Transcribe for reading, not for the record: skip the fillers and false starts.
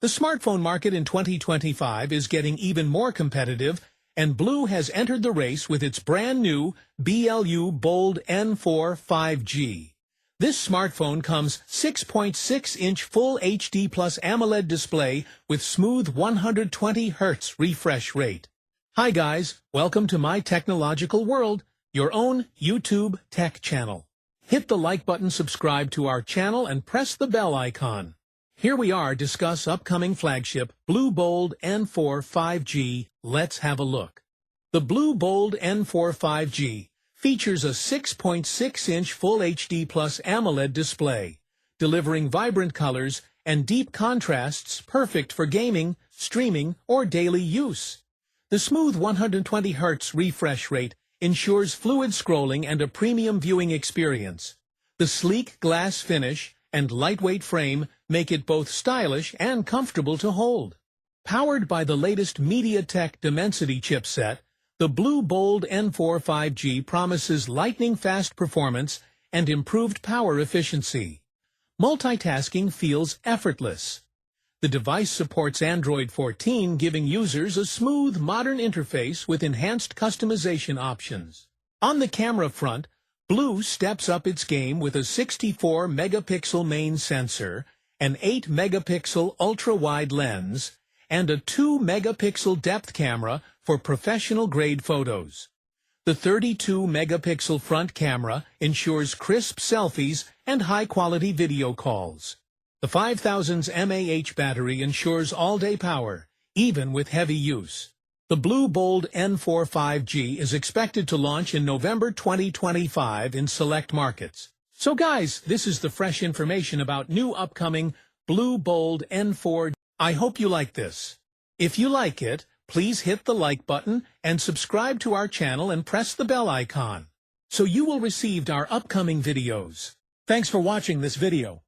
The smartphone market in 2025 is getting even more competitive, and BLU has entered the race with its brand new BLU Bold N4 5G. This smartphone comes 6.6-inch Full HD Plus AMOLED display with smooth 120 Hz refresh rate. Hi guys, welcome to my technological world, your own YouTube tech channel. Hit the like button, subscribe to our channel, and press the bell icon. Here we are discuss upcoming flagship BLU Bold N4 5G. Let's have a look. The BLU Bold N4 5G features a 6.6-inch Full HD Plus AMOLED display, delivering vibrant colors and deep contrasts perfect for gaming, streaming, or daily use. The smooth 120 Hz refresh rate ensures fluid scrolling and a premium viewing experience. The sleek glass finish and lightweight frame make it both stylish and comfortable to hold. Powered by the latest MediaTek Dimensity chipset, the BLU Bold N4 5G promises lightning-fast performance and improved power efficiency. Multitasking feels effortless. The device supports Android 14, giving users a smooth, modern interface with enhanced customization options. On the camera front, BLU steps up its game with a 64-megapixel main sensor, an 8-megapixel ultra-wide lens, and a 2-megapixel depth camera for professional-grade photos. The 32-megapixel front camera ensures crisp selfies and high-quality video calls. The 5000 mAh battery ensures all-day power, even with heavy use. The BLU Bold N4 5G is expected to launch in November 2025 in select markets. So guys, this is the fresh information about new upcoming BLU Bold N4. I hope you like this. If you like it, please hit the like button and subscribe to our channel and press the bell icon, so you will receive our upcoming videos. Thanks for watching this video.